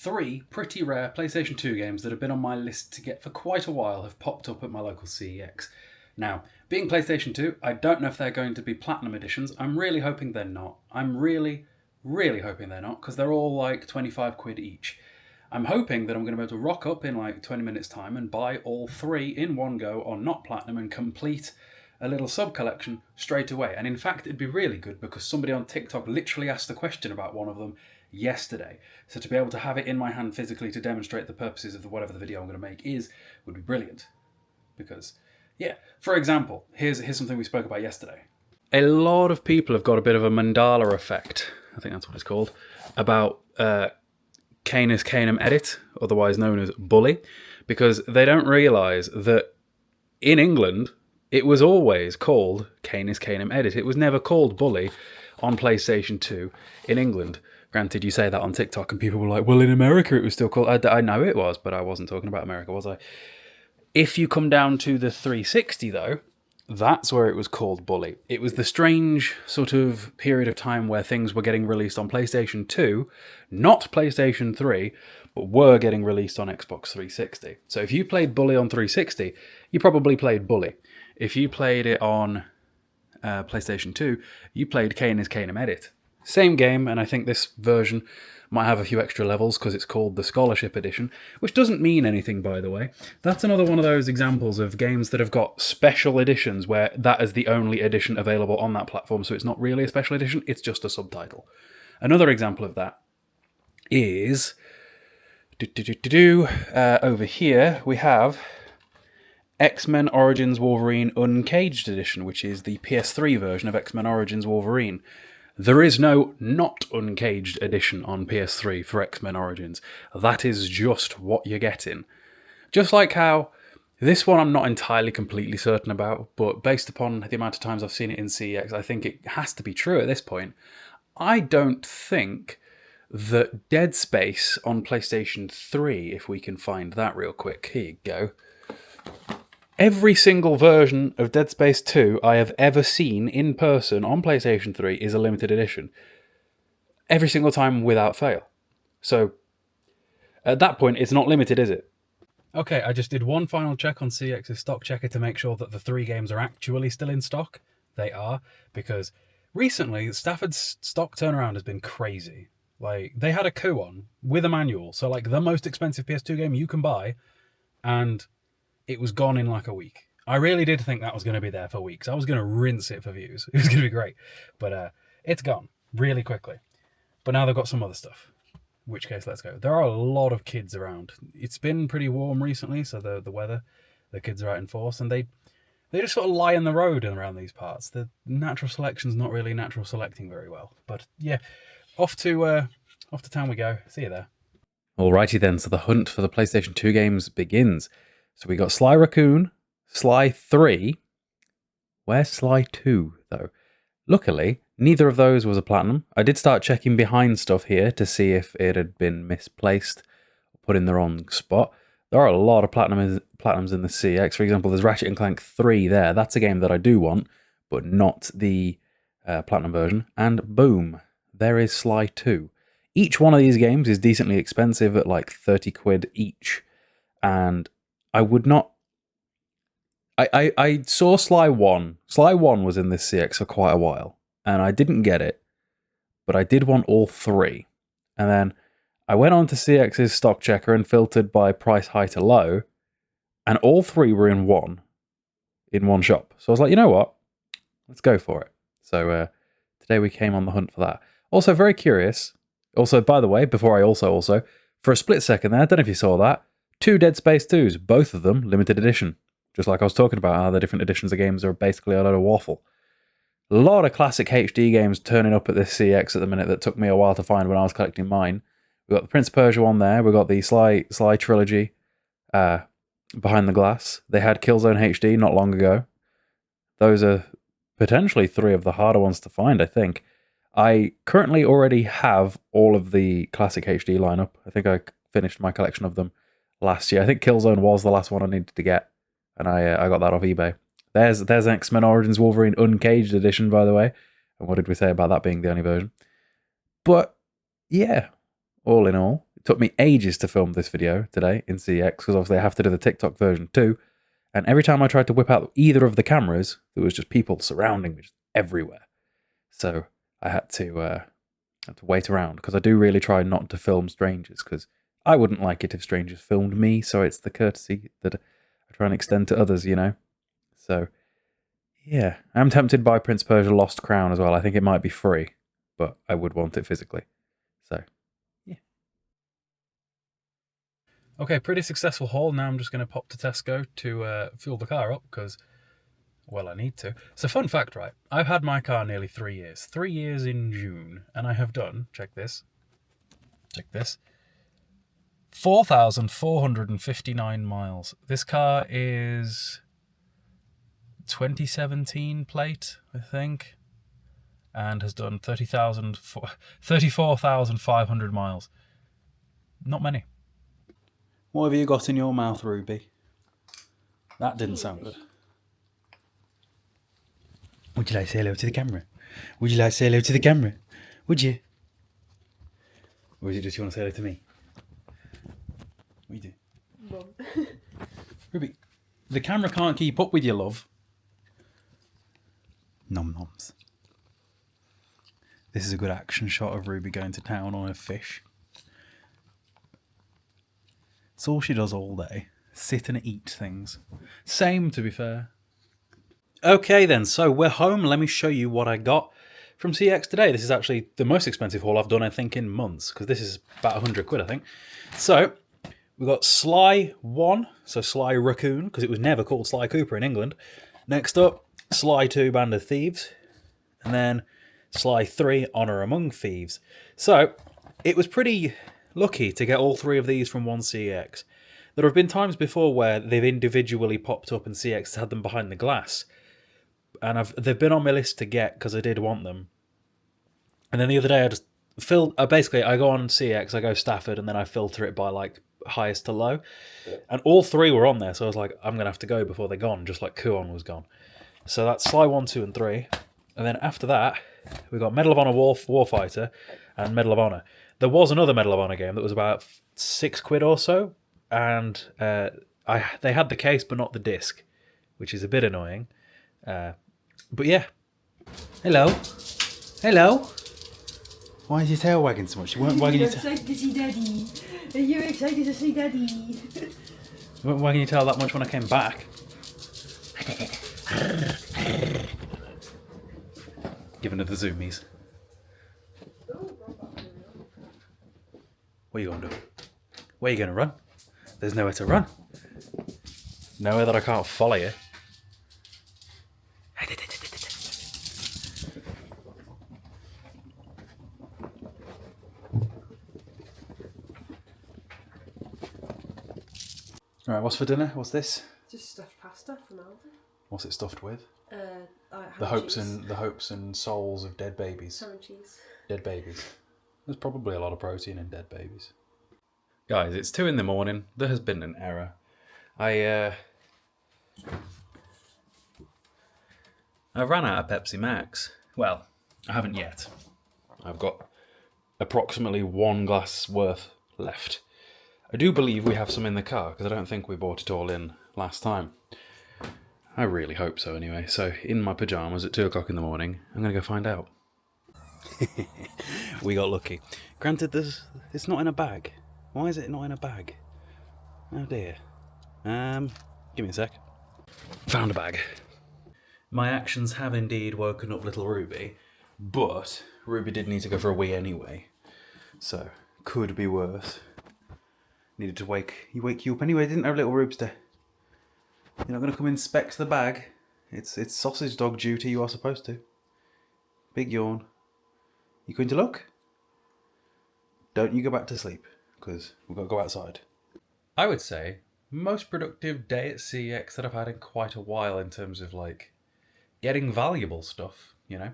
Three pretty rare PlayStation 2 games that have been on my list to get for quite a while have popped up at my local CEX. Now, being PlayStation 2, I don't know if they're going to be Platinum Editions. I'm really hoping they're not. I'm really hoping they're not, because they're all like 25 quid each. I'm hoping that I'm going to be able to rock up in like 20 minutes time and buy all three in one go on not Platinum and complete a little sub-collection straight away. And in fact, it'd be really good because somebody on TikTok literally asked a question about one of them yesterday. So to be able to have it in my hand physically to demonstrate the purposes of whatever the video I'm going to make would be brilliant. Because, yeah, for example, here's something we spoke about yesterday. A lot of people have got a bit of a Mandela effect, I think that's what it's called, about Canis Canem Edit, otherwise known as Bully, because they don't realise that in England it was always called Canis Canem Edit. It was never called Bully on PlayStation 2 in England. Granted, you say that on TikTok and people were like, well, in America it was still called... I know it was, but I wasn't talking about America, was I? If you come down to the 360, though, that's where it was called Bully. It was the strange sort of period of time where things were getting released on PlayStation 2, not PlayStation 3, but were getting released on Xbox 360. So if you played Bully on 360, you probably played Bully. If you played it on PlayStation 2, you played Canis Canem Edit. Same game, and I think this version might have a few extra levels because it's called the Scholarship Edition, which doesn't mean anything, by the way. That's another one of those examples of games that have got special editions where that is the only edition available on that platform, so it's not really a special edition, it's just a subtitle. Another example of that is... over here we have X-Men Origins Wolverine Uncaged Edition, which is the PS3 version of X-Men Origins Wolverine. There is no not uncaged edition on PS3 for X-Men Origins. That is just what you're getting. Just like how this one I'm not entirely completely certain about, but based upon the amount of times I've seen it in CEX, I think it has to be true at this point. I don't think that Dead Space on PlayStation 3, if we can find that real quick, here you go. Every single version of Dead Space 2 I have ever seen in person on PlayStation 3 is a limited edition. Every single time without fail. So, at that point, it's not limited, is it? Okay, I just did one final check on CEX's stock checker to make sure that the three games are actually still in stock. They are, because recently, Stafford's stock turnaround has been crazy. Like, they had a coup on with a manual, so like the most expensive PS2 game you can buy, and it was gone in like a week. I really did think that was going to be there for weeks. I was going to rinse it for views. It was going to be great. But it's gone really quickly. But now they've got some other stuff. In which case, let's go. There are a lot of kids around. It's been pretty warm recently, so the weather, the kids are out in force, and they just sort of lie in the road around these parts. The natural selection's not really natural selecting very well. But yeah, off to town we go. See you there. Alrighty then, so the hunt for the PlayStation 2 games begins. So we got Sly Raccoon, Sly 3. Where's Sly 2, though? Luckily, neither of those was a platinum. I did start checking behind stuff here to see if it had been misplaced or put in the wrong spot. There are a lot of platinums in the CX. For example, there's Ratchet & Clank 3 there. That's a game that I do want, but not the platinum version. And boom, there is Sly 2. Each one of these games is decently expensive at like 30 quid each. And I would not... I saw Sly 1. Sly 1 was in this CX for quite a while, and I didn't get it, but I did want all three. And then I went on to CX's stock checker and filtered by price high to low, and all three were in one shop. So I was like, you know what? Let's go for it. So today we came on the hunt for that. Also, very curious. Also, by the way, before I also, for a split second there, I don't know if you saw that, 2 Dead Space 2s, both of them limited edition. Just like I was talking about how the different editions of games are basically a load of waffle. A lot of classic HD games turning up at this CX at the minute that took me a while to find when I was collecting mine. We've got the Prince of Persia one there. We've got the Sly Trilogy behind the glass. They had Killzone HD not long ago. Those are potentially 3 of the harder ones to find, I think. I currently already have all of the classic HD lineup. I think I finished my collection of them last year. I think Killzone was the last one I needed to get, and I got that off eBay. There's X-Men Origins Wolverine Uncaged Edition, by the way. And what did we say about that being the only version? But yeah, all in all, It took me ages to film this video today in CEX because obviously I have to do the TikTok version too. And every time I tried to whip out either of the cameras, there was just people surrounding me just everywhere. So I had to wait around because I do really try not to film strangers because I wouldn't like it if strangers filmed me. So it's the courtesy that I try and extend to others, you know. So yeah, I'm tempted by Prince Persia Lost Crown as well. I think it might be free, but I would want it physically. So yeah. Okay, pretty successful haul. Now I'm just going to pop to Tesco to fuel the car up because, well, I need to. So fun fact, right? I've had my car nearly 3 years. 3 years in June. And I have done, check this, 4,459 miles. This car is 2017 plate, I think, and has done 34,500 miles. Not many. What have you got in your mouth, Ruby? That didn't sound good. Would you like to say hello to the camera? Would you like to say hello to the camera? Would you? Or is it just you want to say hello to me? What do you do? Mum. Ruby, the camera can't keep up with you, love. Nom noms. This is a good action shot of Ruby going to town on a fish. It's all she does all day. Sit and eat things. Same, to be fair. Okay then, so we're home. Let me show you what I got from CEX today. This is actually the most expensive haul I've done, I think, in months, because this is about 100 quid, I think. So, we've got Sly 1, so Sly Raccoon, because it was never called Sly Cooper in England. Next up, Sly 2, Band of Thieves. And then Sly 3, Honor Among Thieves. So, it was pretty lucky to get all three of these from one CEX. There have been times before where they've individually popped up and CEX had them behind the glass. And they've been on my list to get because I did want them. And then the other day I just basically I go on CEX, I go Stafford, and then I filter it by like highest to low. And all three were on there, so I was like, I'm going to have to go before they're gone, just like Kuon was gone. So that's Sly 1, 2, and 3. And then after that, we got Medal of Honor Warfighter and Medal of Honor. There was another Medal of Honor game that was about 6 quid or so, and they had the case but not the disc, which is a bit annoying. But yeah. Hello. Hello. Why is your tail wagging so much? You weren't wagging your tail. You're excited to see Daddy. You're excited to see Daddy. You weren't wagging your tail that much when I came back. Giving her the zoomies. What are you going to do? Where are you going to run? There's nowhere to run. Nowhere that I can't follow you. Alright, what's for dinner? What's this? Just stuffed pasta from Aldi. What's it stuffed with? Ham The hopes cheese. and souls of dead babies. Ham and cheese. Dead babies. There's probably a lot of protein in dead babies. Guys, it's 2 a.m. There has been an error. I ran out of Pepsi Max. Well, I haven't yet. I've got approximately 1 glass worth left. I do believe we have some in the car, because I don't think we bought it all in last time. I really hope so anyway. So, in my pyjamas at 2 o'clock in the morning, I'm going to go find out. We got lucky. Granted, it's not in a bag. Why is it not in a bag? Oh dear. Give me a sec. Found a bag. My actions have indeed woken up little Ruby, but Ruby did need to go for a wee anyway. So, could be worse. Needed to wake you up anyway, didn't I, little Rubester? You're not going to come inspect the bag. It's sausage dog duty, you are supposed to. Big yawn. You going to look? Don't you go back to sleep, because we've got to go outside. I would say most productive day at CEX that I've had in quite a while in terms of like getting valuable stuff, you know.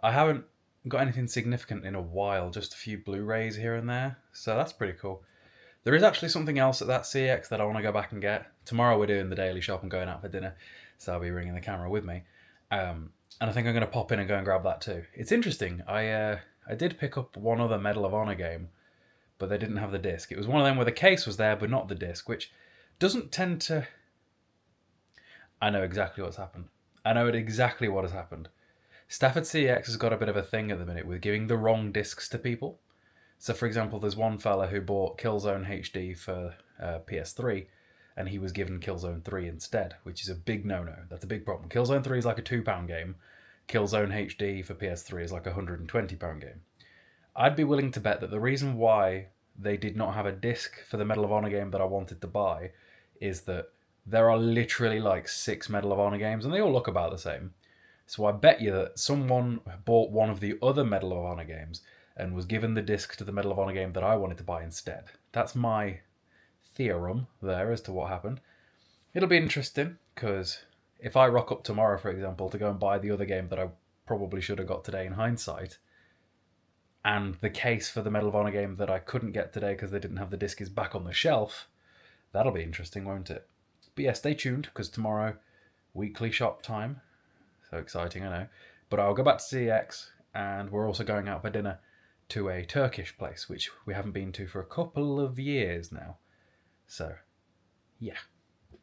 I haven't got anything significant in a while, just a few Blu-rays here and there, so that's pretty cool. There is actually something else at that CEX that I want to go back and get. Tomorrow we're doing the daily shop and going out for dinner, so I'll be bringing the camera with me. And I think I'm going to pop in and go and grab that too. It's interesting. I did pick up one other Medal of Honor game, but they didn't have the disc. It was one of them where the case was there, but not the disc, which doesn't tend to... I know exactly what's happened. I know exactly what has happened. Stafford CEX has got a bit of a thing at the minute with giving the wrong discs to people. So, for example, there's one fella who bought Killzone HD for PS3, and he was given Killzone 3 instead, which is a big no-no. That's a big problem. Killzone 3 is like a £2 game. Killzone HD for PS3 is like a £120 game. I'd be willing to bet that the reason why they did not have a disc for the Medal of Honor game that I wanted to buy is that there are literally like 6 Medal of Honor games, and they all look about the same. So I bet you that someone bought one of the other Medal of Honor games and was given the disc to the Medal of Honor game that I wanted to buy instead. That's my theorem there as to what happened. It'll be interesting, because if I rock up tomorrow, for example, to go and buy the other game that I probably should have got today in hindsight, and the case for the Medal of Honor game that I couldn't get today because they didn't have the disc is back on the shelf, that'll be interesting, won't it? But yeah, stay tuned, because tomorrow, weekly shop time. So exciting, I know. But I'll go back to CEX, and we're also going out for dinner to a Turkish place, which we haven't been to for a couple of years now. So, yeah.